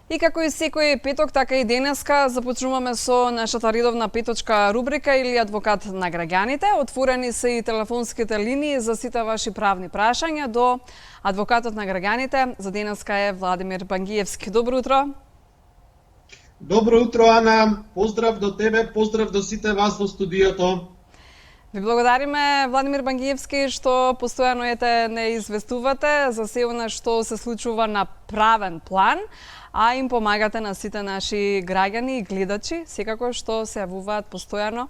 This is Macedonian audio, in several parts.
И како и секој петок, така и денеска започнуваме со нашата редовна петочка рубрика или адвокат на граѓаните. Отворени се и телефонските линии за сите ваши правни прашања до адвокатот на граѓаните. За денеска е Владимир Бангиевски. Добро утро. Добро утро, Ана. Поздрав до тебе, поздрав до сите вас во студиото. Ви благодариме, Владимир Бангиевски, што постојано не известувате за се она што се случува на правен план, а им помагате на сите наши граѓани и гледачи, секако што се јавуваат постојано.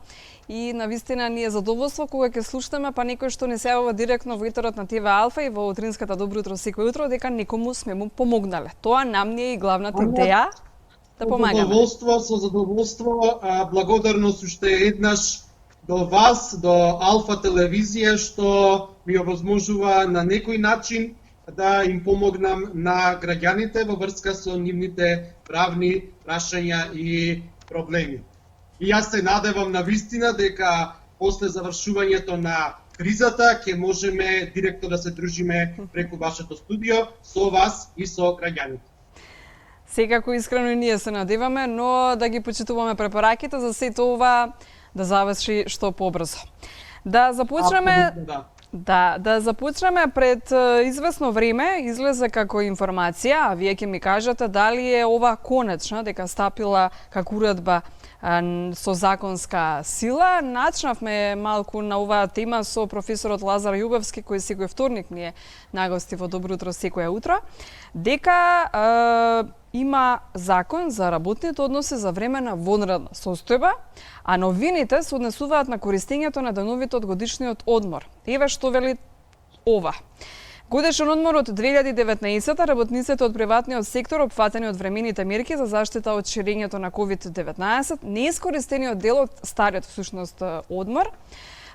И навистина ни е задоволство кога ќе слушаме па некој што не се јавува директно во етерот на ТВ Алфа и во утринската Добро утро секој утро, дека некому сме му помогнале. Тоа нам ни е и главната идеја да помагаме. Со задоволство, благодарност уште еднаш до вас, до Алфа телевизија, што ми овозможува на некој начин да им помогнам на граѓаните во врска со нивните правни прашања и проблеми. И јас се надевам на вистина дека после завршувањето на кризата ќе можеме директно да се дружиме преку вашето студио со вас и со граѓаните. Секако искрено и ние се надеваме, но да ги почитуваме препораките за сето ова да заврши што побрзо. Да започнеме. Да започнеме пред известно време излезе како информација, а вие ќе ми кажете дали е ова конечно дека стапила како уредба со законска сила. Начнавме малку на оваа тема со професорот Лазар Јубевски, кој секој вторник ни е на гости во Добро утро секој утро, дека има закон за работните односи за време на вонредна состојба, а новините се однесуваат на користењето на деновите од годишниот одмор. Еве што вели ова. Годишен одмор од 2019, работниците од приватниот сектор опфатени од времените мерки за заштита од ширењето на COVID-19, неискористениот дел од стариот всушност одмор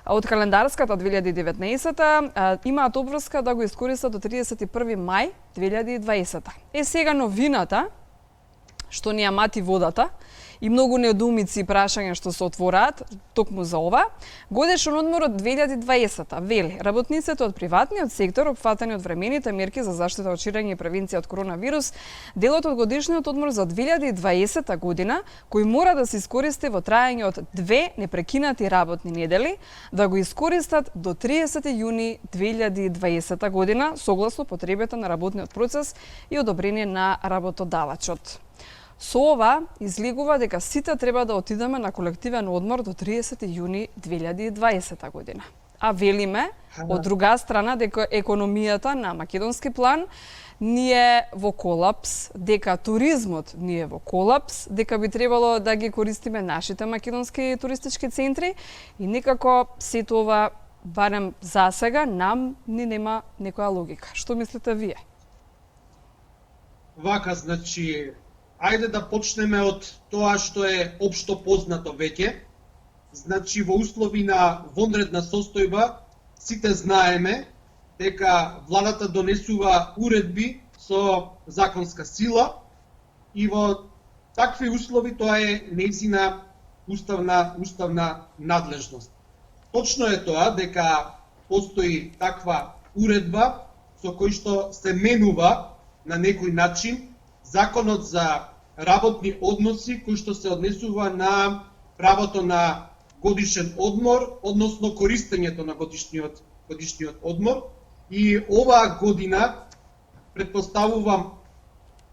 од календарската 2019 имаат обврска да го искористат до 31 мај 2020. Сега новината, што ни ја мати водата, и многу недоумици и прашања што се отвораат токму за ова. Годишен одмор од 2020 вели работниците од приватниот сектор опфатени од времените мерки за заштита од ширење и превенција од коронавирус, делот од годишниот одмор за 2020 година, кој мора да се искористи во траење од 2 непрекинати работни недели, да го искористат до 30 јуни 2020 година, согласно потребите на работниот процес и одобрение на работодавачот. Со ова излегува дека сите треба да отидеме на колективен одмор до 30 јуни 2020 година. А велиме, од друга страна, дека економијата на македонски план ни е во колапс, дека туризмот ни е во колапс, дека би требало да ги користиме нашите македонски туристички центри и некако сето ова, барем за сега, нам ни нема некоја логика. Што мислите вие? Вака, значи, ајде да почнеме од тоа што е општо познато веќе. Значи, во услови на вонредна состојба, сите знаеме дека владата донесува уредби со законска сила и во такви услови тоа е нејзина уставна надлежност. Точно е тоа дека постои таква уредба со кој што се менува на некој начин законот за работни односи кој што се однесува на правото на годишен одмор, односно користењето на годишниот одмор. И оваа година, предпоставувам,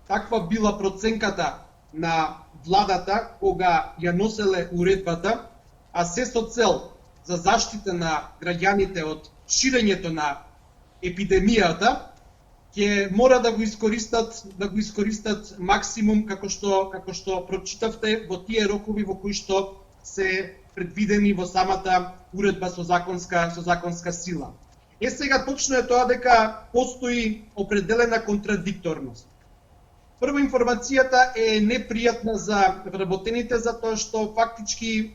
таква била проценката на владата кога ја носеле уредбата, а се со цел за заштита на граѓаните од ширењето на епидемијата, ќе мора да го искористат максимум како што прочитавте во тие рокови во кои што се предвидени во самата уредба со законска сила. Сега точно е тоа дека постои определена контрадикторност. Прво, информацијата е непријатна за вработените затоа што фактички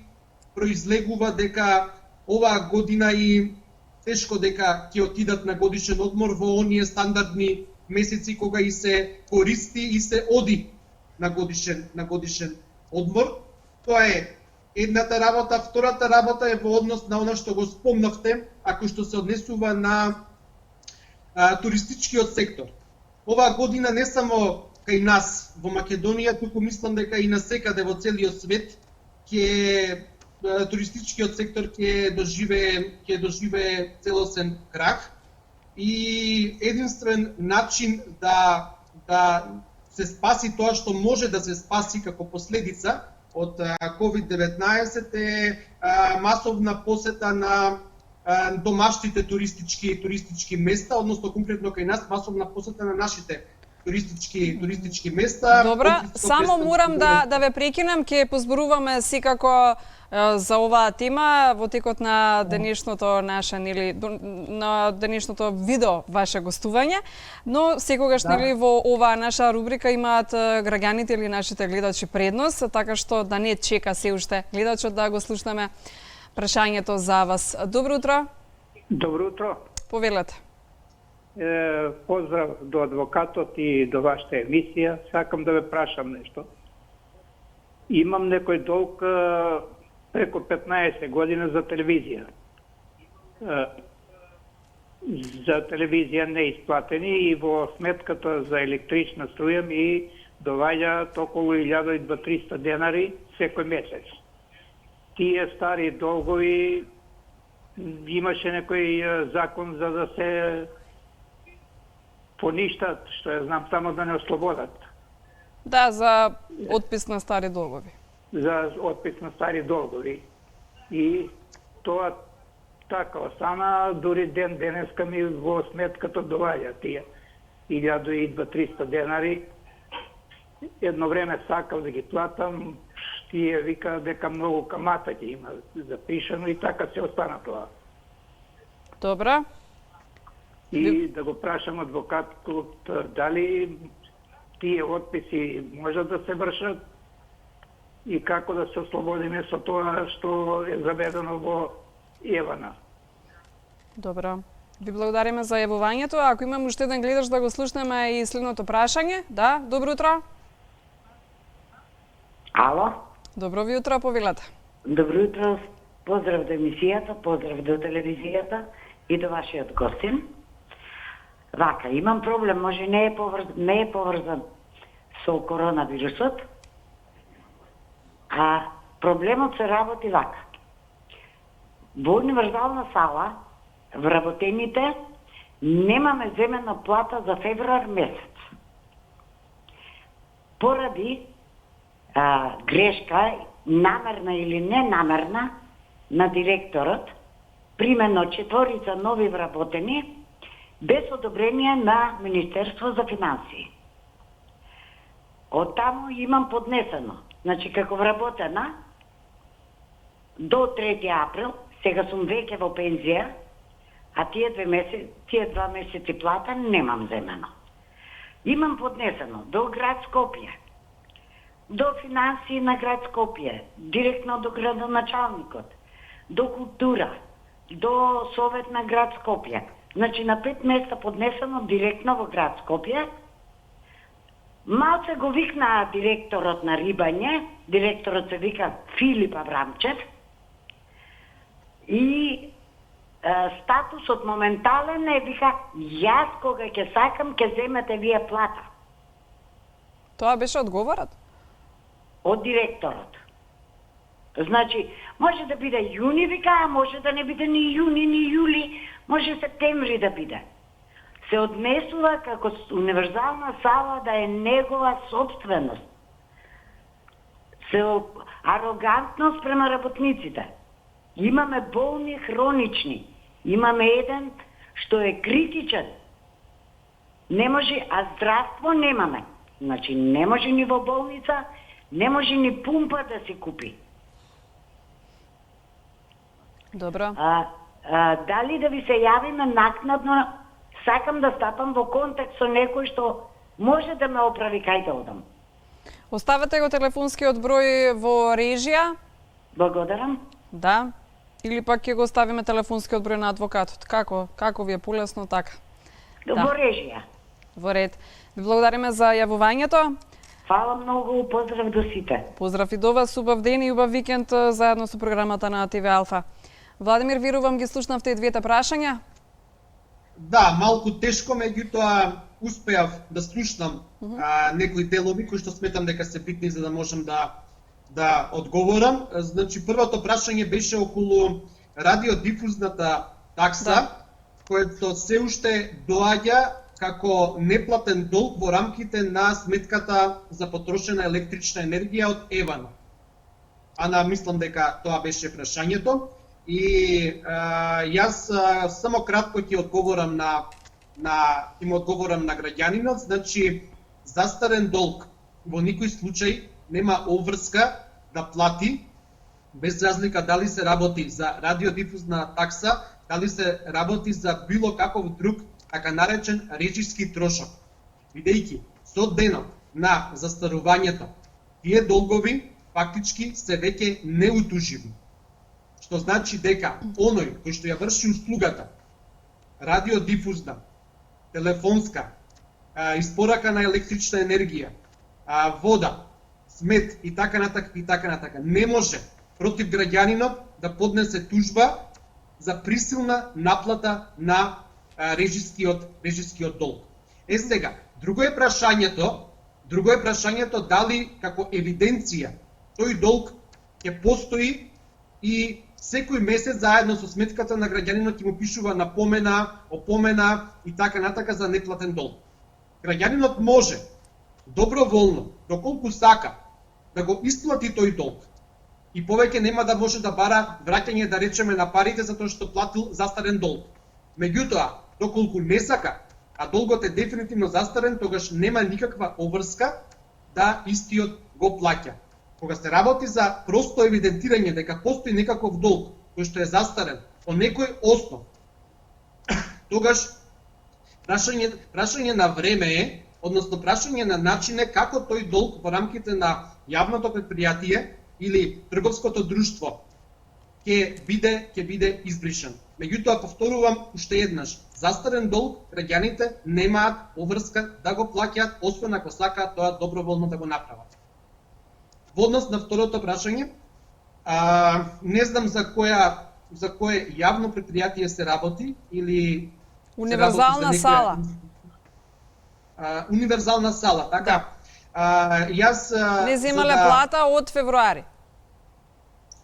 произлегува дека оваа година и тешко дека ќе отидат на годишен одмор во оние стандардни месеци кога и се користи и се оди на годишен одмор. Тоа е едната работа. Втората работа е во однос на она што го спомнавте, ако што се однесува на туристичкиот сектор. Оваа година не само кај нас во Македонија, туку мислам дека и насекаде во целиот свет туристичкиот сектор ќе доживее целосен крах и единствен начин да се спаси тоа што може да се спаси како последица од COVID-19 е масовна посета на домашните туристички места, односно конкретно кај нас масовна посета на нашите туристички места. Добра, само морам да ве прекинам, ќе позборуваме секако за оваа тема во текот на денешното наше нели на денешното видео ваше гостување, но секогаш нели во оваа наша рубрика имаат граѓаните или нашите гледачи предност, така што да не чека се уште гледачот да го слушнеме прашањето за вас. Добро утро. Добро утро. Повелете. Поздрав до адвокатот и до вашата емисија. Сакам да ве прашам нешто. Имам некој долг преку 15 години за телевизија. За телевизија неисплатени и во сметката за електрична струја ми доваѓаат околу 1200 денари секој месец. Тие стари долгови имаше некој закон за да се поништат, што ја знам, само да не ослободат. Да, за отпис на стари долгови. За отпис на стари долгови. И тоа така остана, дури денеска ми во сметката доваѓа тие 1200 денари. Едно време сакав да ги платам, тие вика дека многу камата ќе има запишано и така се остана тоа. Добра. И да го прашам адвокатот дали тие отписи може да се вршат и како да се ослободиме со тоа што е заведено во Евана. Добро. Ви благодариме за јавувањето. Ако имам уште еден гледач да го слушнеме и следното прашање. Да, добро утро. Ало? Добро ви утро, повелете. Добро утро, поздрав до емисијата, поздрав до телевизијата и до вашиот гостин. Вака, имам проблем, може не е поврзан со коронавирусот, а проблемот се работи вака. Во универзална сала, вработените, немаме земена плата за февруар месец. Поради грешка, намерна или ненамерна, на директорот, примено 4 нови вработени, без одобрение на Министерство за финансии. Од таму имам поднесено. Значи, како вработена, до 3 април, сега сум веќе во пензија, а тие 2 месеци плата немам земено. Имам поднесено до град Скопје, до финансии на град Скопје, директно до градоначалникот, до култура, до совет на град Скопје. Значи на 5 места поднесено директно во град Скопје. Малце го викна директорот на Рибање, директорот се вика Филип Аврамчев, и статусот моментален е вика јас кога ќе сакам ќе земете вие плата. Тоа беше одговорот? Од директорот. Значи, може да биде јуни, вика, а може да не биде ни јуни, ни јули, може септември да биде. Се однесува како универзална сала да е негова собственост. Се арогантност према работниците. Имаме болни хронични. Имаме еден што е критичен. Не може, а здравство немаме. Значи, не може ни во болница, не може ни пумпа да се купи. Добро. Дали да ви се јавиме накнадно, сакам да стапам во контакт со некој што може да ме оправи кај да одам. Оставете го телефонскиот број во режија. Благодарам. Да. Или пак ќе го оставиме телефонскиот број на адвокатот. Како ви е полесно, така? Во режија. Во ред. Ви благодариме за јавувањето. Фала многу, поздрав до сите. Поздрав и до вас, убав ден и убав викенд заедно со програмата на ТВ Алфа. Владимир, верувам ги слушнавте и двете прашања? Да, малку тешко, меѓутоа успеав да слушнам некои делови кои што сметам дека се битни за да можам да одговорам. Значи првото прашање беше околу радиодифузната такса, којато се уште доаѓа како неплатен долг во рамките на сметката за потрошена електрична енергија од Евано. Мислам дека тоа беше прашањето. И јас само кратко ќе одговорам ќе му одговорам на граѓанинот. Значи, застарен долг во никој случај нема обврска да плати, без разлика дали се работи за радиодифузна такса, дали се работи за било каков друг така наречен режиски трошок. Бидејќи со денот на застарувањето, тие долгови фактички се веќе неутуживи. Што значи дека оној кој што ја врши услугата, радиодифузна, телефонска, испорака на електрична енергија, вода, смет и така натака, не може против граѓанинот да поднесе тужба за присилна наплата на режискиот долг. Сега, друго е прашањето дали како евиденција тој долг ќе постои и секој месец заедно со сметката на граѓанинот ќе му пишува напомена, опомена и така натака за неплатен долг. Граѓанинот може доброволно, доколку сака, да го исплати тој долг и повеќе нема да може да бара враќање, да речеме, на парите затоа што платил застарен долг. Меѓутоа, доколку не сака, а долгот е дефинитивно застарен, тогаш нема никаква обврска да истиот го плаќа. Кога се работи за просто евидентирање дека постои некаков долг кој што е застарен по некој основ, тогаш прашање на време е, односно прашање на начин е како тој долг во рамките на јавното предпријатие или трговското друштво ќе биде избришен. Меѓутоа, повторувам уште еднаш, застарен долг граѓаните немаат обврска да го плаќаат, освен ако сакаат тоа доброволно да го направат. Во однос на второто прашање, не знам за кое јавно предпријатие се работи или универзална сала. Универзална сала, така. Јас не земале плата од февруари.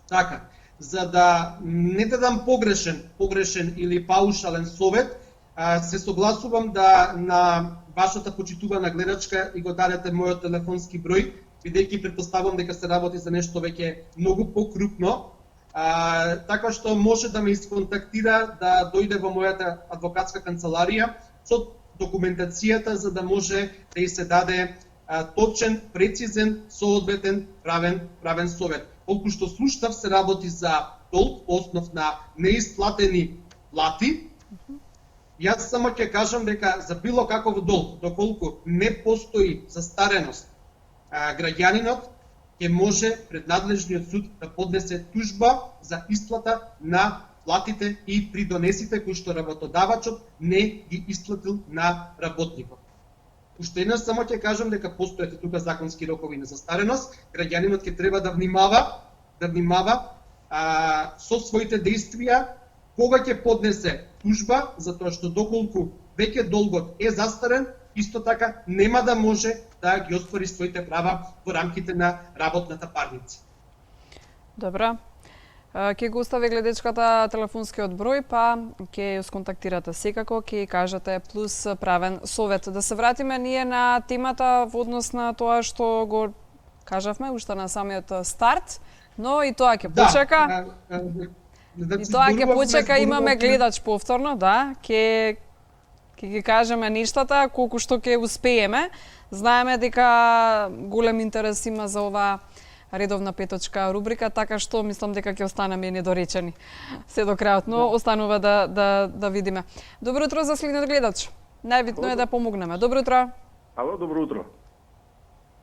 Така. За да не дадам погрешен или паушален совет, се согласувам да на вашата почитувана гледачка и го дадете мојот телефонски број, бидејќи претпоставувам дека се работи за нешто веќе многу покрупно, така што може да ме исконтактира, да дојде во мојата адвокатска канцеларија со документацијата за да може да и се даде точен, прецизен, соодветен правен совет. Колку што слушнав, се работи за долг по основ на неисплатени плати. Јас само ќе кажам дека за било каков долг, доколку не постои застареност, граѓанинот ќе може пред надлежниот суд да поднесе тужба за исплата на платите и придонесите кои што работодавачот не ги исплатил на работникот. Уште еднаш само ќе кажам дека постојат и тука законски рокови на застареност. Граѓанинот ќе треба да внимава со своите дејствија кога ќе поднесе тужба, затоа што доколку веќе долгот е застарен, исто така нема да може да ги оствари своите права во рамките на работната парница. Добра. Ќе го остави гледачката телефонскиот број, па ќе ја сконтактирате секако, ќе кажете плюс правен совет. Да се вратиме ние на темата во однос на тоа што го кажавме уште на самиот старт, но и тоа ќе почека. И тоа ќе почека, имаме гледач повторно, да, ќе ги кажеме нештата колку што ќе успееме. Знаеме дека голем интерес има за оваа редовна петочка рубрика, така што мислам дека ќе останеме недоречени се до крајот, но останува да видиме. Добро утро за следниот гледач. Најбитно е да помогнеме. Добро утро. Ало, добро утро.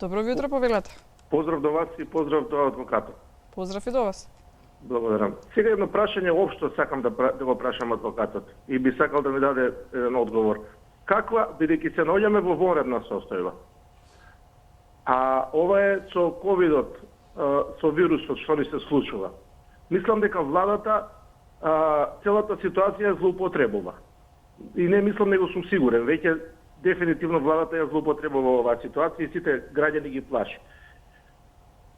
Добро ви утро, повелете. Поздрав до вас и поздрав до адвокатот. Поздрав и до вас. Благодарам. Сега едно прашање општо сакам да го прашам адвокатот и би сакал да ми даде еден одговор. Каква, бидејќи се наоѓаме во вонредна состојба, а ова е со ковидот, со вирусот што ни се случува. Мислам дека владата целата ситуација злоупотребува. И не мислам, него сум сигурен. Веќе дефинитивно владата ја злоупотребува оваа ситуација и сите граѓани ги плаши.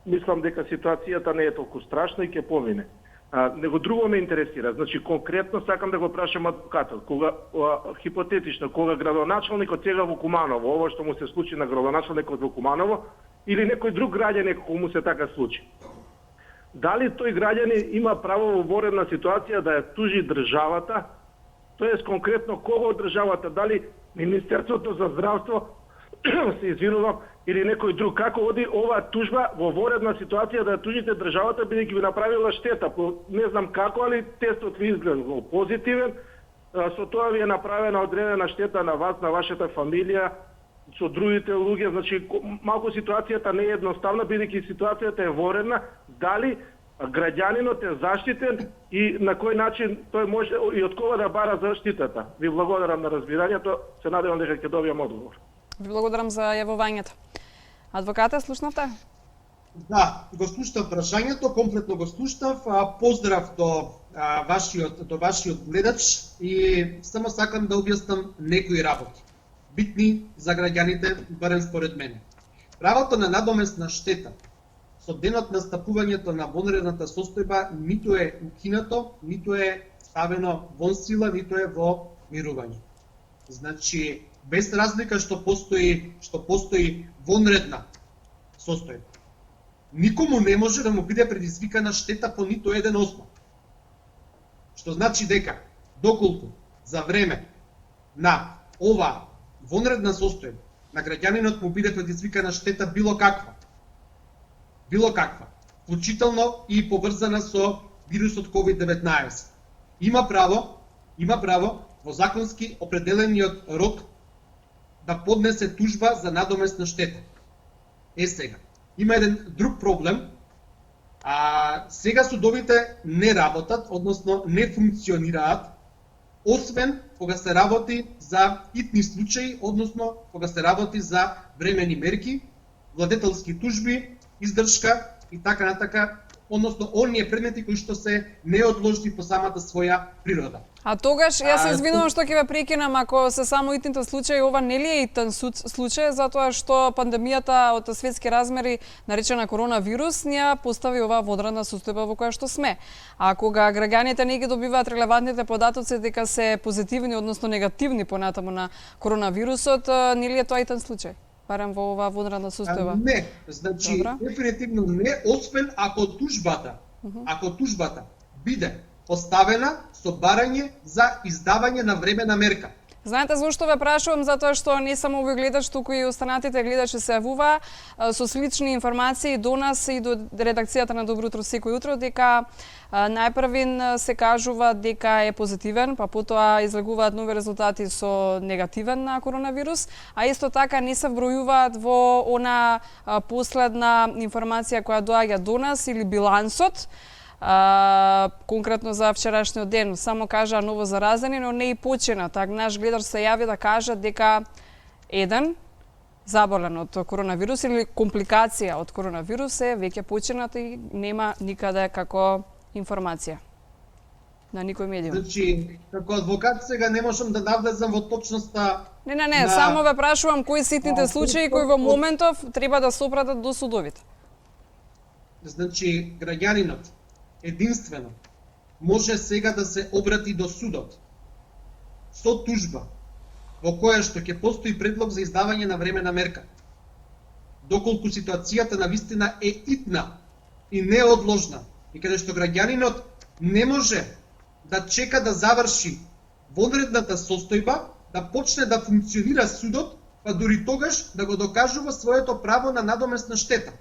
Мислам дека ситуацијата не е толку страшна и ќе помине. Него друго ме интересира. Значи, конкретно сакам да го прашам адвокатот. Кога, хипотетично, кога градоначалникот сега во Куманово, ово што му се случи на градоначалникот во Куманово, или некој друг граѓанин кој му се така случи, дали тој граѓанин има право во воредна ситуација да ја тужи државата, тоест конкретно кого од државата, дали Министерството за здравство, се извинувам, или некој друг, како оди оваа тужба во воредна ситуација да ја тужите државата бидејќи ви направила штета, не знам како, али тестот ви изгледал позитивен, со тоа ви е направена одредена штета на вас, на вашата фамилија, со другите луѓе, значи малку ситуацијата не е едноставна бидејќи ситуацијата е воредна, дали граѓанинот е заштитен и на кој начин тој може и од кога да бара заштитата. Ви благодарам на разбирањето, се надевам дека ќе добијам одговор. Ви благодарам за јавувањето. Адвокате, слушнавте? Да, го слушнав прашањето, комплетно го слушнав. Поздрав до вашиот гледач и само сакам да објаснам некои работи, битни за граѓаните, барем според мене. Правото на надомесна штета со денот на стапувањето на вонредната состојба ниту е укинато, ниту е ставено вон сила, ниту е во мирување. Значи, без разлика што постои вонредна состојба, никому не може да му биде предизвикана штета по ниту еден основ. Што значи дека, доколку за време на ова вонредна состојба на граѓанинот му биде предизвикана штета било каква, вклучително и поврзана со вирусот COVID-19, има право во законски определениот рок да поднесе тужба за надомесна штета. Сега, има еден друг проблем. Сега судовите не работат, односно не функционираат, освен кога се работи за итни случаи, односно кога се работи за времени мерки, владетелски тужби, издршка и така натака, односно оние предмети кои што се неодложни по самата своја природа. А тогаш, јас се извинувам што ќе ве прекинам, ако се само итните случаи, ова не ли е итен случај, затоа што пандемијата од светски размери, наречена коронавирус, ни постави оваа водредна состојба во која што сме. А кога граѓаните не ги добиваат релевантните податоци дека се позитивни, односно негативни понатаму на коронавирусот, не ли е тоа итен случај? Барем во оваа водредна состојба? Не, значи, дефинитивно не, освен ако тужбата биде поставена со барање за издавање на времена мерка. Знаете зошто ве прашувам? Затоа што не само овој гледач, туку и останатите гледачи се јавуваа со слични информации до нас и до редакцијата на Добро утро секој утро, дека најпрвин се кажува дека е позитивен, па потоа излегуваат нови резултати со негативен на коронавирус, а исто така не се вбројуваат во она последна информација која доаѓа до нас или билансот, конкретно за вчерашниот ден. Само кажа ново заразени, но не и почина. Так, наш гледач се јави да каже дека еден заболен од коронавирус или компликација од коронавирус е веќе починат и нема никаде како информација на никој медиум. Значи, како адвокат сега не можам да навлезам во точноста. Не, само ве прашувам кои ситните случаи кои во моментов треба да се опратат до судовите. Значи, граѓанинот единствено може сега да се обрати до судот со тужба во која што ќе постои предлог за издавање на времена мерка. Доколку ситуацијата навистина е итна и неодложна и каде што граѓанинот не може да чека да заврши вонредната состојба, да почне да функционира судот, па дури тогаш да го докажува своето право на надомесна штета.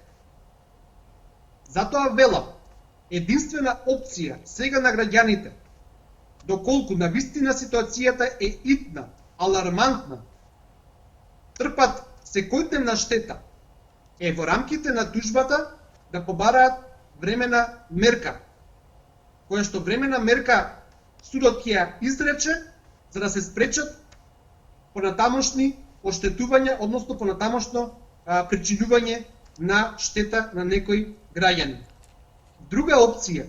Затоа велам, единствена опција сега на граѓаните, доколку навистина ситуацијата е итна, алармантна, трпат секојдневна штета, е во рамките на тужбата да побараат времена мерка, која што времена мерка судот ќе ја изрече за да се спречат понатамошни оштетувања, односно понатамошно причинување на штета на некој граѓанин. Друга опција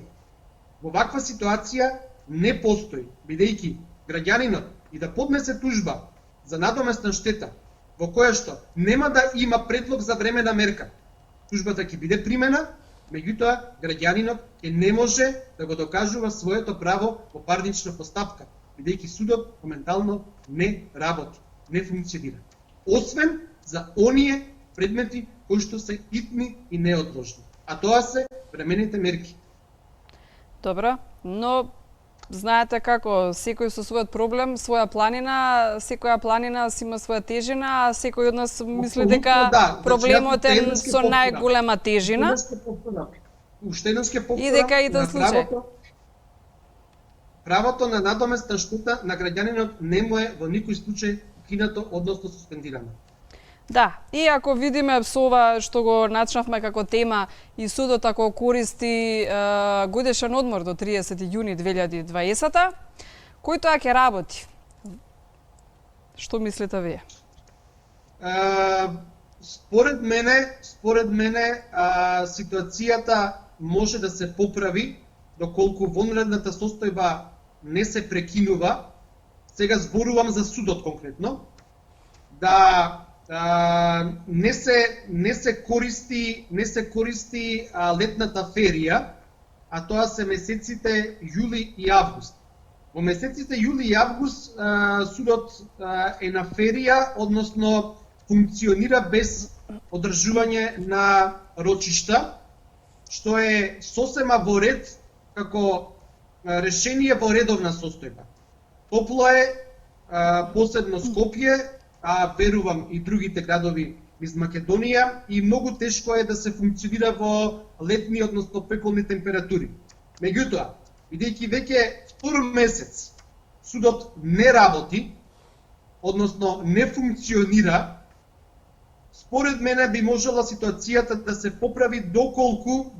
во ваква ситуација не постои, бидејќи граѓанинот и да поднесе тужба за надоместна штета, во која што нема да има предлог за времена мерка. Тужбата ќе биде примена, меѓутоа граѓанинот ќе не може да го докажува своето право во парнична постапка, бидејќи судот моментално не работи, не функционира. Освен за оние предмети кои што се итни и неотложни. А тоа се времените мерки. Добро, но знаете како, секој со својот проблем, своја планина, секоја планина си има своја тежина, а секој од нас мисли дека проблемот е со најголема тежина. Уште еднаш ќе повторам. И дека и тон случај. Правото на надоместна штета на граѓанинот не му е во никој случај кинато, односно суспендирано. Да, и ако видиме со ова што го начнавме како тема и судот ако користи годишен одмор до 30 јуни 2020, кој тоа ќе работи? Што мислите вие? Според мене ситуацијата може да се поправи доколку вонредната состојба не се прекинува. Сега зборувам за судот конкретно. Да не се користи летната ферија, а тоа се месеците јули и август. Во месеците јули и август судот е на ферија, односно функционира без одржување на рочишта, што е сосема во ред како решение во редовна состојба. Топло е, посебно Скопје, а верувам и другите градови из Македонија, и многу тешко е да се функционира во летни, односно пеколни температури. Меѓутоа, бидејќи веќе втор месец судот не работи, односно не функционира, според мене би можела ситуацијата да се поправи доколку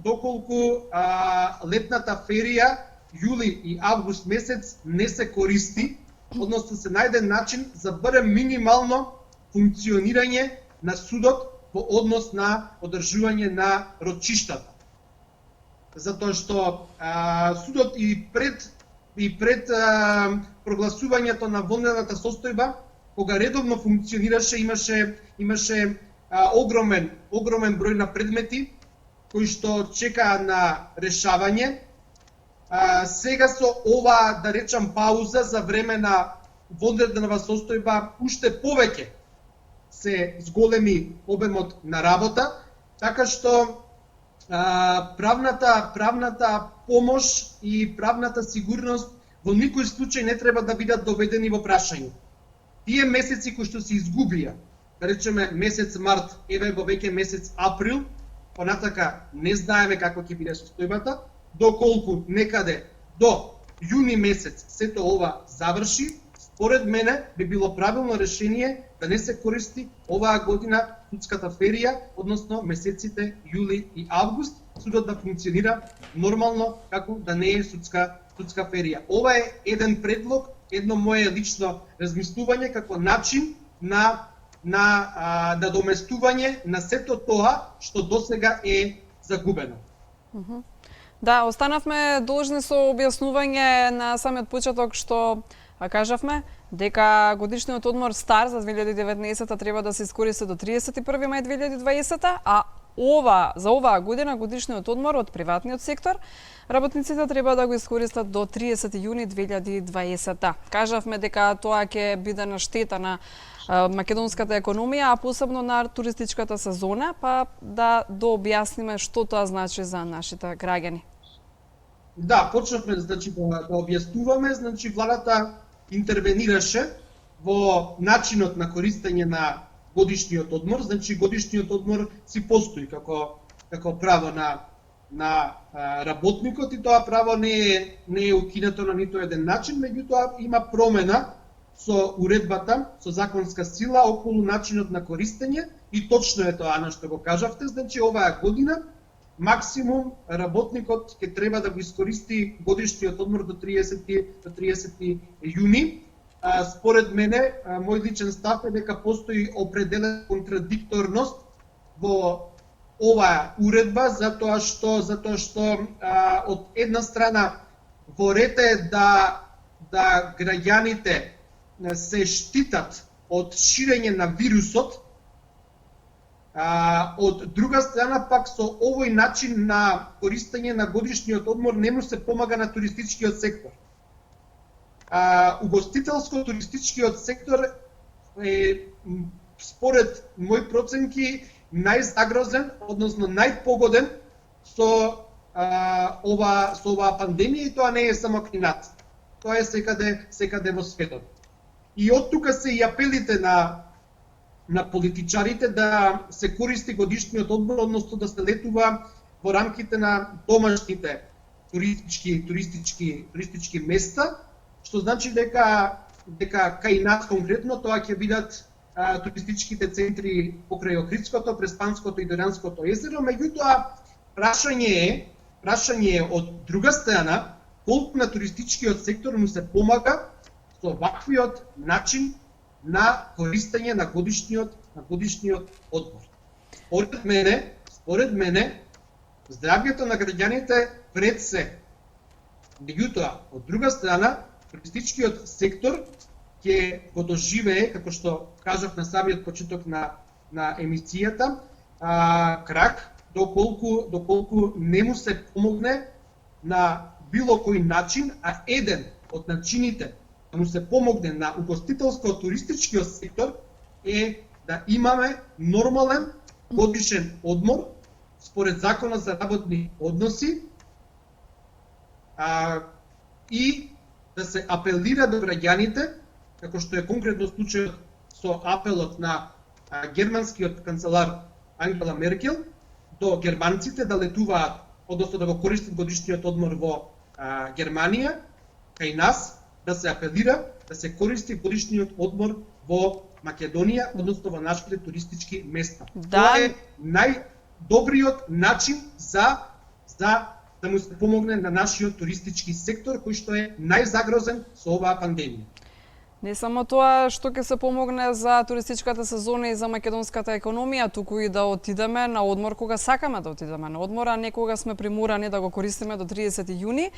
летната ферија јули и август месец не се користи, односно се најде начин за барем минимално функционирање на судот во однос на одржување на рочиштата. Затоа што судот и пред прогласувањето на вонредната состојба, кога редовно функционираше, имаше огромен број на предмети кои што чекаа на решавање. Сега со ова, да речам, пауза за време на вонреднава состојба, уште повеќе се зголеми обемот на работа, така што правната помош и правната сигурност во никој случај не треба да бидат доведени во прашање. Тие месеци кои што се изгубија, да речеме месец март, еве го веќе месец април, понатака не знаеме како ќе биде состојбата, доколку некаде до јуни месец сето ова заврши, според мене би било правилно решение да не се користи оваа година судската ферија, односно месеците јули и август, судот да функционира нормално како да не е судска ферија. Ова е еден предлог, едно мое лично размислување како начин на доместување на сето тоа што досега е загубено. Да, останавме должни со објаснување на самиот почеток што кажавме дека годишниот одмор стар за 2019 треба да се искористи до 31 мај 2020, а за оваа година годишниот одмор од приватниот сектор работниците треба да го искористат до 30 јуни 2020. Кажавме дека тоа ќе биде на штета на македонската економија, а посебно на туристичката сезона, па да дообјасниме што тоа значи за нашите граѓани. Да, почнавме да објаснуваме, владата интервенираше во начинот на користење на годишниот одмор, годишниот одмор си постои како право на работникот и тоа право не е укинато на ниту еден начин, меѓутоа има промена со уредбата, со законска сила околу начинот на користење и точно е тоа на што го кажавте, оваа година максимум работникот ќе треба да го искористи годишниот одмор до 30 јуни. Според мене, мој личен став е дека постои определена контрадикторност во оваа уредба, затоа што од една страна во ред е да граѓаните се штитат од ширење на вирусот, од друга страна пак со овој начин на користење на годишниот одмор не му се помага на туристичкиот сектор. Угостителско-туристичкиот сектор е, според мои проценки, најзагрозен, односно најпогоден со оваа пандемија, и тоа не е само кај нас. Тоа е секаде во светот. И од тука се и апелите на политичарите да се користи годишниот одмор, односно да се летува во рамките на домашните туристички места, што значи дека кај нас конкретно тоа ќе бидат туристичките центри покрај Охридското, Преспанското и Доранското езеро. Меѓутоа, прашање е од друга страна, колку на туристичкиот сектор му се помага со ваквиот начин на користење на годишниот одмор. Според мене, здравјето на граѓаните пред се. Меѓутоа, од друга страна, туристичкиот сектор ќе го доживее, како што кажав на самиот почеток на емисијата, крак, доколку не му се помогне на било кој начин, а еден од начините да му се помогне на угостителско-туристичкиот сектор е да имаме нормален годишен одмор според Законот за работни односи, и да се апелира до граѓаните, како што е конкретно случајот со апелот на германскиот канцелар Ангела Меркел, до германците да летуваат, односно да го користат годишниот одмор во Германија, кај нас да се апелира да се користи годишниот одмор во Македонија, односно во нашите туристички места. Тоа е најдобриот начин за да му се помогне на нашиот туристички сектор, кој што е најзагрозен со оваа пандемија. Не само тоа што ќе се помогне за туристичката сезона и за македонската економија, туку и да отидеме на одмор кога сакаме да отидеме на одмор, а не кога сме приморани да го користиме до 30 јуни,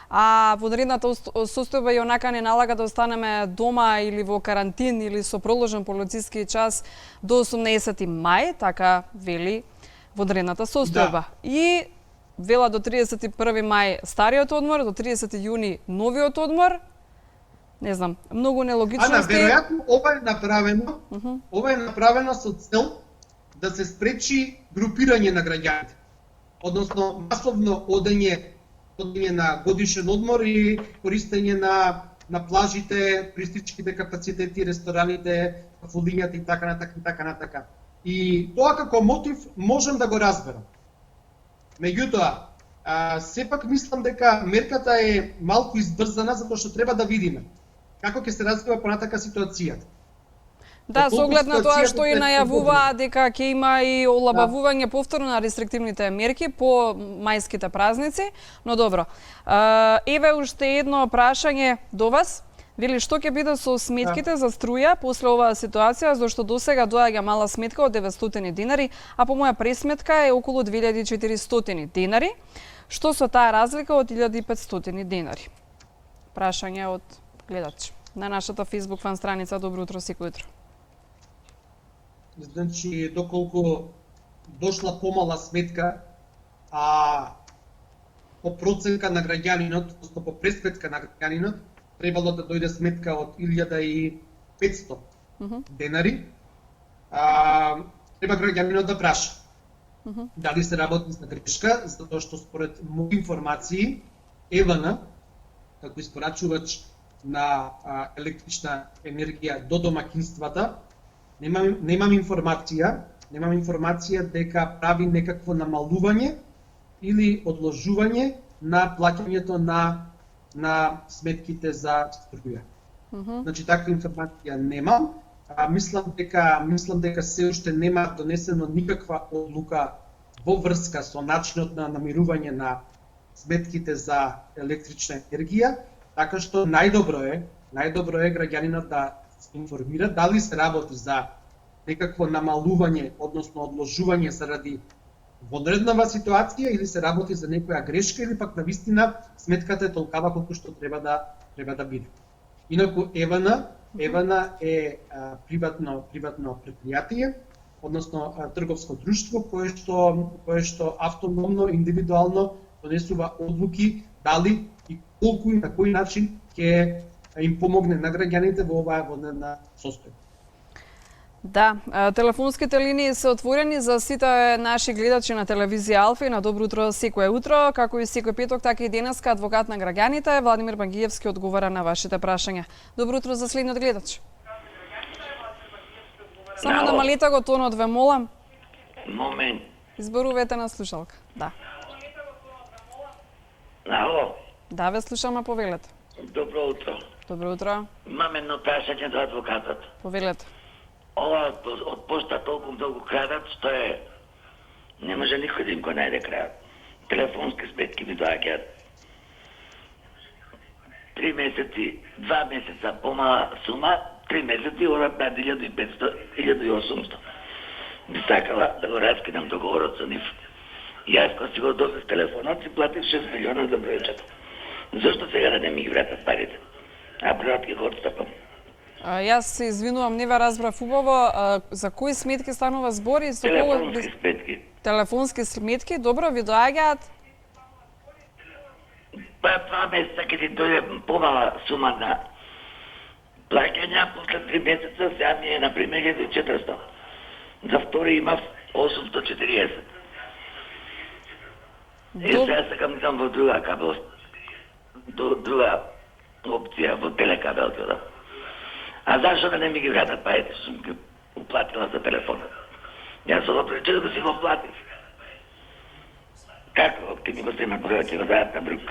а вонредната состојба и онака не налага да останеме дома или во карантин или со проложен полициски час до 18 мај, така вели вонредната состојба. Да. И вела до 31 мај стариот одмор, до 30 јуни новиот одмор. Не знам, многу нелогичности. Веројатно ова е направено со цел да се спречи групирање на граѓаните. Односно масовно одење на годишен одмор и користење на плажите, туристичките капацитети, рестораните, кафулињата и така натака. И тоа како мотив можам да го разберам. Меѓутоа, сепак мислам дека мерката е малку избрзана, затоа што треба да видиме како ќе се развива понатака ситуацијата. Да, со оглед на тоа што и најавува дека ќе има и олабавување повторно на рестриктивните мерки по мајските празници, но добро. Еве уште едно прашање до вас. Вели, што ќе биде со сметките за струја после оваа ситуација, зашто досега доаѓа мала сметка од 900 денари, а по моја пресметка е околу 2400 денари. Што со таа разлика од 1500 денари? Прашање од гледач на нашата Facebook фан страница. Добро утро, секој утро. Значи, доколку дошла помала сметка, а по проценка на граѓанинот, одnosno по пресметка на граѓанинот, требало да дојде сметка од 1500 денари, треба граѓанинот да праша. Дали се работи за грешка, затоа што според мои информации, ЕВН, како испорачувач на електрична енергија до домакинствата, немам информација дека прави некакво намалување или одложување на плаќањето на сметките за струја. Значи, таква информација немам. Мислам дека се уште нема донесено никаква одлука во врска со начинот на намирување на сметките за електрична енергија, така што најдобро е граѓанинот да се информира дали се работи за некакво намалување, односно одложување заради вонреднава ситуација или се работи за некоја грешка или пак навистина сметката е толкава колку што треба да биде. Инаку ЕВН Евана е приватно предпријатие, односно трговско друштво кое што автономно, индивидуално донесува одлуки дали и колку и на кој начин ќе им помогне на граѓаните во оваа вонредна состојба. Да, телефонските линии се отворени за сите наши гледачи на телевизија Алфа и на Добро утро секое утро, како и секој петок, така и денеска адвокат на граѓаните Владимир Бангиевски одговара на вашите прашања. Добро утро за следниот гледач. Само намалете го тонот, ве молам. Момент. Изборувате на слушалка. Да. Ало. Да, ве слушаме, повелете. Добро утро. Добро утро. Имам едно прашање до адвокатот. Повелете. Ова од пошта толку долго крадат, што е... Не може никој да им го најде крајот. Телефонски сметки ми доаѓаат. 3 месеци, 2 месеца помала сума, 3 месеци орат на 1500, 1800. Би сакала да го раскинам договорот со нив. Јас кога си го добив телефонот, си платив 6 милиона за бројчето. Зошто сега да не ми ги вратат парите? А бројот ги го отстапам. Јас се извинувам, не ве разбрав убаво. За кои сметки станува збор и со кого? Телефонски сметки. Телефонски сметки, добро, ви доаѓаат? Па 2 месеца ќе ти дојде помала сума на плаќања, после 3 месеца сега ми е, например, 1400. За втори имав 840. И сега сакам идам во друга кабел, друга опција, во телекабел ќе да. А зашто да не ми ги вратат парите, што сум ги уплатила за телефонот? Јас со добриче да си го платив. Како ќе ми го земат бројот, ќе го дадат на друг?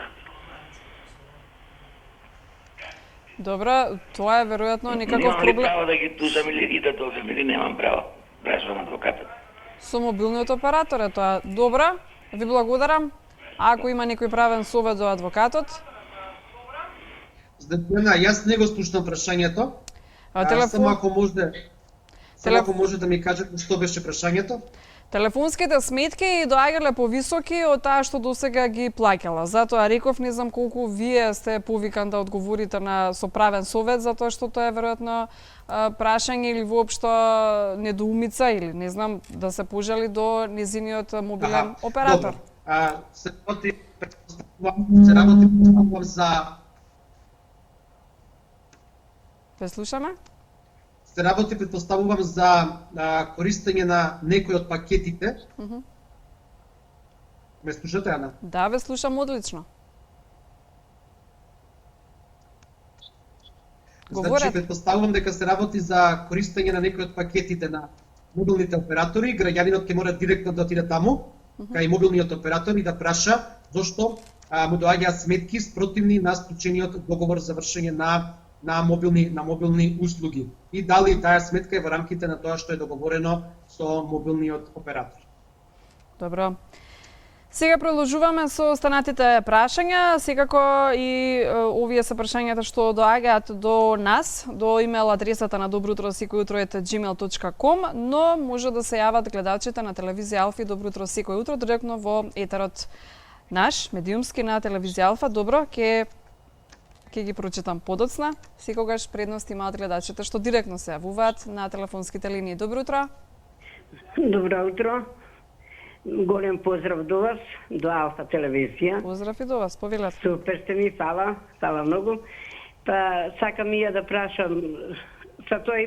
Добро, тоа е веројатно никаков Немам ли проблем. право да ги тушам или ги да добивам или немам право? Прашувам адвокатот. Со мобилниот оператор е тоа. Добро, ви благодарам. Ако има некој правен совет до адвокатот, Јас не го слушнам прашањето. Само ако може да ми кажете што беше прашањето. телефонските сметки доаѓале повисоки од таа што досега ги плаќала. Затоа реков, не знам колку вие сте повикан да одговорите со правен совет, затоа што тоа е веројатно прашање или воопшто недоумица или не знам, да се пожали до незиниот мобилен оператор. Добро. Се работи за Ве слушаме? се работи, предпоставувам, за користење на некој од пакетите. Ме слушате, Ана? Да, ве слушам одлично. Значи, Говорете. предпоставувам дека се работи за користење на некој од пакетите на мобилните оператори. Граѓанинот ќе мора директно да отиде таму, кај мобилниот оператор и да праша зошто му доаѓаат сметки спротивни на склучениот договор за вршење на мобилни услуги и дали таа сметка е во рамките на тоа што е договорено со мобилниот оператор. Добро. Сега продолжуваме со останатите прашања. Секако и овие се прашањата што доаѓаат до нас, до имейл адресата на dobroutro@gmail.com, но може да се јават гледачите на телевизија Алфа и Добро утро секој утро директно во етерот наш, медиумски на телевизија Алфа. Добро, ќе ги прочитам подоцна. Секогаш предност имаат гледачите што директно се јавуваат на телефонските линии. Добро утро. Добро утро. Голем поздрав до вас, до Алфа телевизија. Поздрав и до вас, повелете. Супер сте ми, фала многу. Па сакам и ја да прашам, са тоа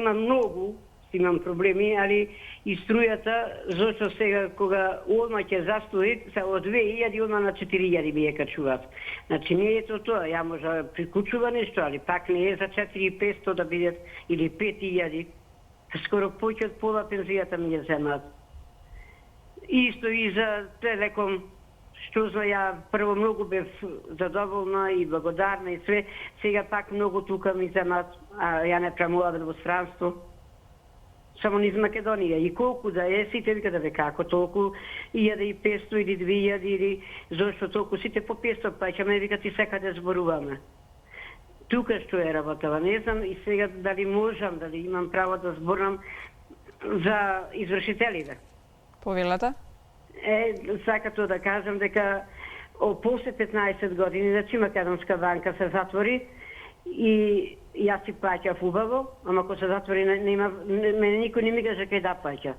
имам проблеми, али и струјата, зашто сега кога одма ќе застуи, са од 2000 одма на 4000 ми ја качуваат. Значи не е тоа, ја може прикучува нешто, али пак не е за 4500 да бидат или 5000. Скоро повеќе од пола пензијата ми ја земаат. Исто и за Телеком, што зна, ја прво многу бев задоволна и благодарна и све, сега пак многу тука ми земат, а ја не премолавам во странство. Само низ Македонија. И колку да е, сите вика да бе како толку, 1500 или 2000 или зошто толку, сите по 500 плаќаме, вика ти секаде зборуваме. Тука што е работава, не знам и сега дали можам, дали имам право да зборам за извршителите. Повелете. Сакато да кажам дека после 15 години, значи Македонска банка се затвори и Јас си плаќав убаво, ама кога се затвори, мене никој не ми каже кај да плаќа.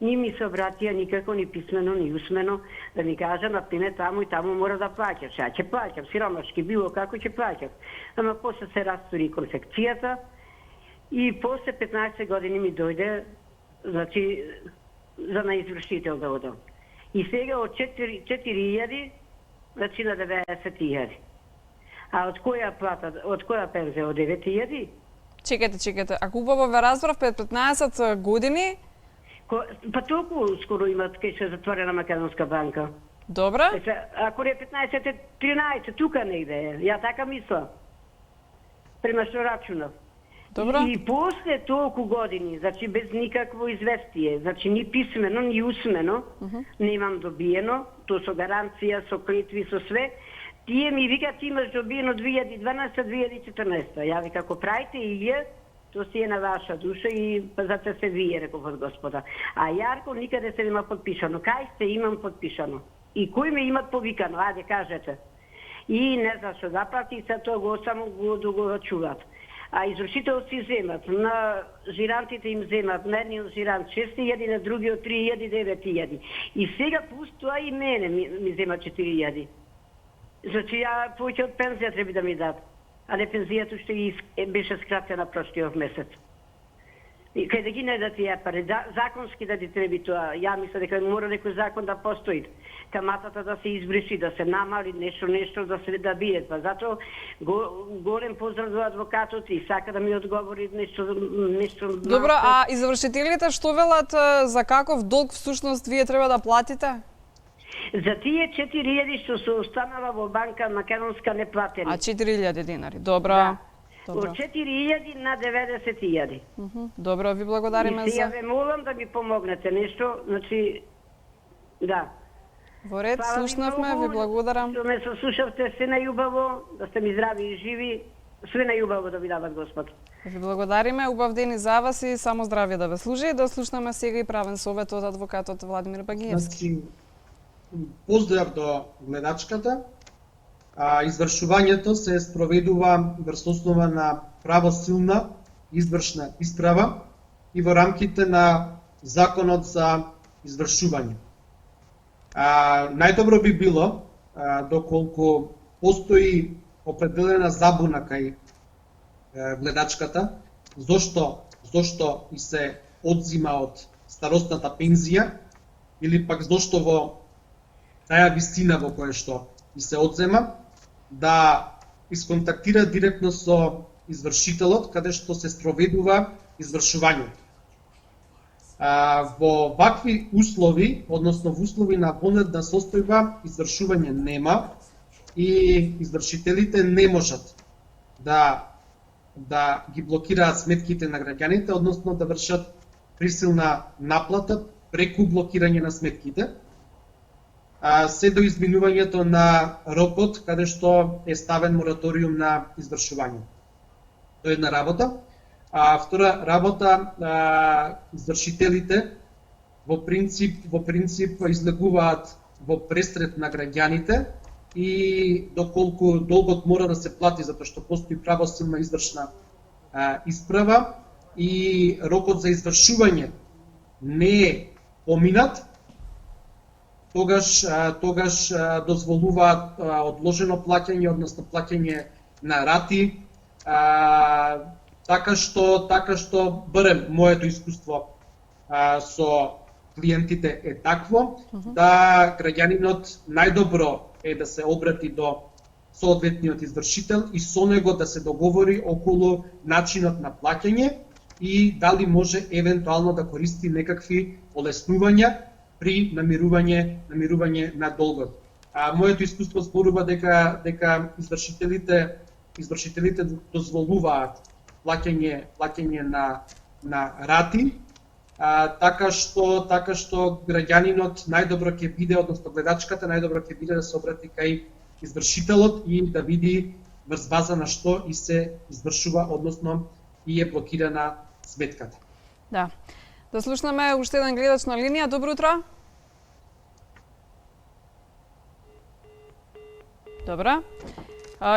Ни ми се обратија никако, ни писмено, ни усмено, да ми кажа, например, таму и таму мора да плаќаш. Ја ќе плаќам, сиромашки било како ќе плаќам. Ама после се растори конфекцијата и после 15 години ми дојде, значи, за на извршител да одам. И сега од 4.000, значи на 90.000. А од која плата, од која пензија? Од 9.000? Чекайте. Ако убаво ве разбрав, пред 15 години... Па толку скоро имат кај се затворена Македонска банка. Добре. Ако не 15, 13, тука негде е. Ја така мисла. Према што рачунав. Добро. И после толку години, значи без никакво известие, значи ни писмено, ни усмено, немам добиено, то со гаранција, со клетви, со све. Тие ми викат, ти имаш добиено 2012-2014. Ја вика, ако правите и ја, то си е на ваша душа и зате се вие, реков од Господа. А Јарко никаде се нема подпишано. Кај се имам подпишано? И кој ме имат повикано? Ајде, кажете. И не знам што заплати, и се тоа го само го чуваат. А извршител си земат, на жирантите им земат, на едниот жирант 6.000, на другиот 3.000, 9.000. И сега плюс тоа и мене ми земат 4.000. Значи ја повеќе од пензија треба да ми дадат. А не пензијата уште беше скратена прошлиот месец. И кај да ги не дадат тие пари, законски да ти треби тоа. Ја мисля дека мора некој закон да постои. Каматата да се избриси, да се намали, нешто да се да бие. Па затоа голем поздрав до адвокатот и сака да ми одговори нешто. Добро, а извршителите што велат за каков долг всушност вие треба да платите? За тие 4.000 што се останала во банка Македонска неплатени. А 4.000 динари, добро. Да. Добро. Од 4.000 на 90.000. Добро, ви благодариме И сега за... ве молам да ми помогнете нешто, значи, да. Во ред, слушнавме, ви благодарам. Што ме сослушавте, се најубаво, да сте ми здрави и живи, све најубаво да ви дават Господ. Ви благодариме, убав ден и за вас и само здравје да ве служи. Да слушнаме сега и правен совет од адвокатот Владимир Багиевски. Значи, поздрав до гледачката. Извршувањето се спроведува врз основа на правосилна извршна исправа и во рамките на Законот за извршување. Најдобро би било, доколку постои определена забуна кај гледачката, зошто и се одзима од старосната пензија, или пак зошто во таа висина во која што и се одзема, да исконтактира директно со извршителот, каде што се спроведува извршувањето. Во вакви услови, односно во услови на вонредна состојба, извршување нема и извршителите не можат да ги блокираат сметките на граѓаните, односно да вршат присилна наплата преку блокирање на сметките, се до изминувањето на рокот каде што е ставен мораториум на извршување. Тоа е една работа. Втора работа, извршителите во принцип излегуваат во пресрет на граѓаните и доколку долгот мора да се плати затоа што постои правосилна извршна исправа и рокот за извршување не е поминат, тогаш дозволуваат одложено плаќање, односно плаќање на рати, така што барем моето искуство со клиентите е такво, да граѓанинот најдобро е да се обрати до соодветниот извршител и со него да се договори околу начинот на плаќање и дали може евентуално да користи некакви олеснувања при намирување на долгот. Моето искуство зборува дека извршителите дозволуваат плаќање на рати, така што граѓанинот најдобро ќе биде, односно гледачката најдобро ќе биде да се обрати кај извршителот и да види врз база на што и се извршува, односно и е блокирана сметката. Да. Да слушнаме уште еден гледач на линија. Добро утро. Добра.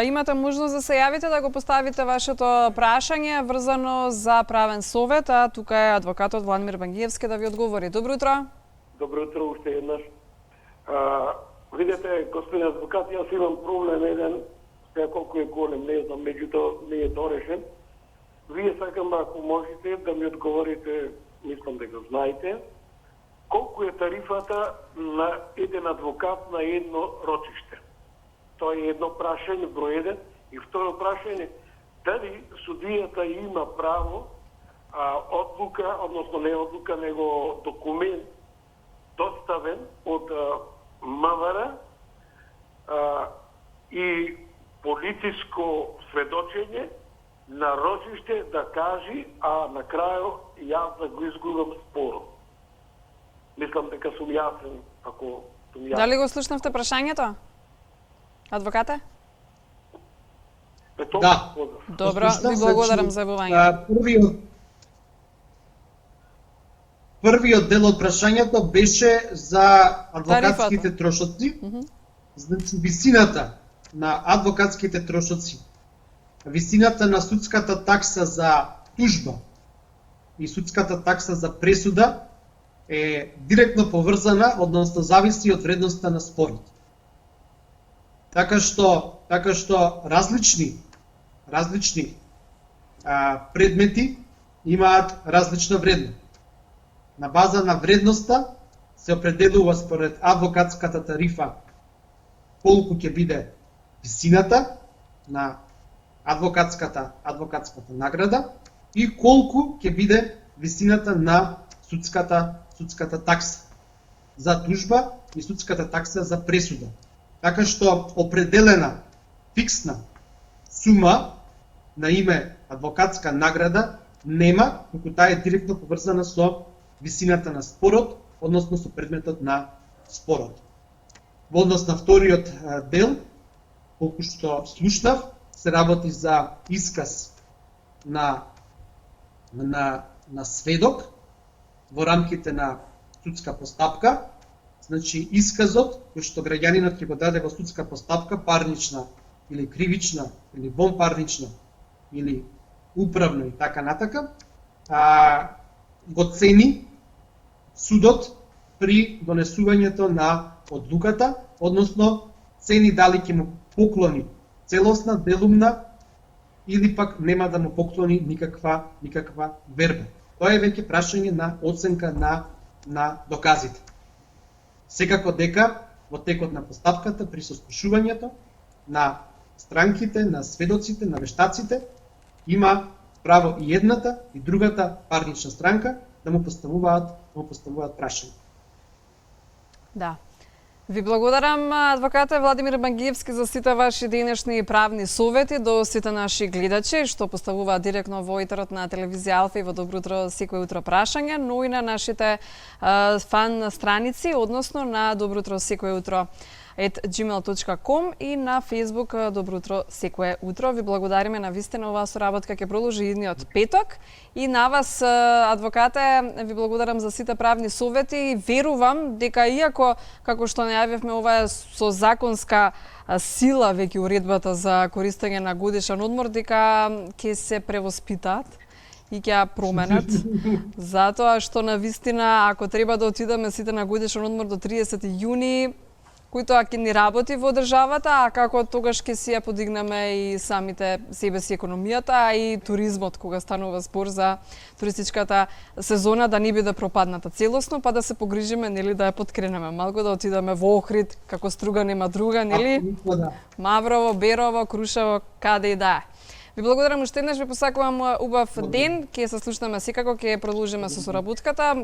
Имате можност да се јавите да го поставите вашето прашање врзано за правен совет, а тука е адвокатот Владимир Бангиевски да ви одговори. Добро утро. Добро утро уште еднаш. Видете, господин адвокат, јас имам проблем еден, сега колку е голем, не знам, меѓутоа не е дорешен. Вие сакам, ако можете, да ми одговорите, мислам да го знаете, колку е тарифата на еден адвокат на едно рочиште? Тоа е едно прашање, број еден. И второ прашање, дали судијата има право одлука, односно не одлука, него документ доставен од МВР и полициско сведочење на рочиште да кажи, а на крајот јас да го изгубам спорот. Мислам дека сум јасен, ако сум јасен. Дали го слушнавте прашањето? Адвокате? Да. Добро, ви благодарам за јавување. Првиот дел од прашањето беше за адвокатските трошоци. Значи, висината на адвокатските трошоци, висината на судската такса за тужба и судската такса за пресуда е директно поврзана, односно зависи од вредноста на спорот. Така што различни предмети имаат различна вредност. На база на вредноста се определува според адвокатската тарифа колку ќе биде висината на адвокатската награда и колку ќе биде висината на судската такса за тужба и судската такса за пресуда. Така што определена фиксна сума на име адвокатска награда нема, колку таа е директно поврзана со висината на спорот, односно со предметот на спорот. Во однос на вториот дел, колку што слушнав, се работи за исказ на сведок во рамките на судска постапка. Значи, исказот кој што граѓанинот ќе го даде во судска постапка, парнична или кривична, или вонпарнична, или управна и така натака, го цени судот при донесувањето на одлуката, односно цени дали ќе му поклони целосна, делумна или пак нема да му поклони никаква верба. Тоа е веќе прашање на оценка на доказите. Секако дека во текот на постапката при сослушувањето на странките, на сведоците, на вештаците има право и едната и другата парнична странка да му поставуваат прашање. Да. Ви благодарам, адвокате Владимир Бангиевски, за сите ваши денешни правни совети до сите наши гледачи, што поставуваат директно во етерот на телевизија Алфа и во Добро утро секој утро прашања, но и на нашите фан страници, односно на Добро утро секој утро @gmail.com и на Facebook Добро утро секое утро. Ви благодариме на вистина, оваа соработка ќе продолжи идниот петок и на вас, адвокате, ви благодарам за сите правни совети и верувам дека иако, како што најавивме, ова е со законска сила веќе уредбата за користење на годишен одмор, дека ќе се превоспитаат и ќе ја променат, затоа што на вистина, ако треба да отидеме сите на годишен одмор до 30 јуни, кој тоа ќе ни работи во државата, а како тогаш ќе си ја подигнеме и самите себе си економијата, а и туризмот, кога станува збор за туристичката сезона, да не биде пропадната целосно, па да се погрижиме, нели, да ја подкренеме. Малку да отидеме во Охрид, како Струга нема друга, нели? Маврово, Берово, Крушево, каде и да е. Ви благодарам уште еднаш, ви посакувам убав ден, ќе се слушнеме секако, ќе продолжиме со соработката.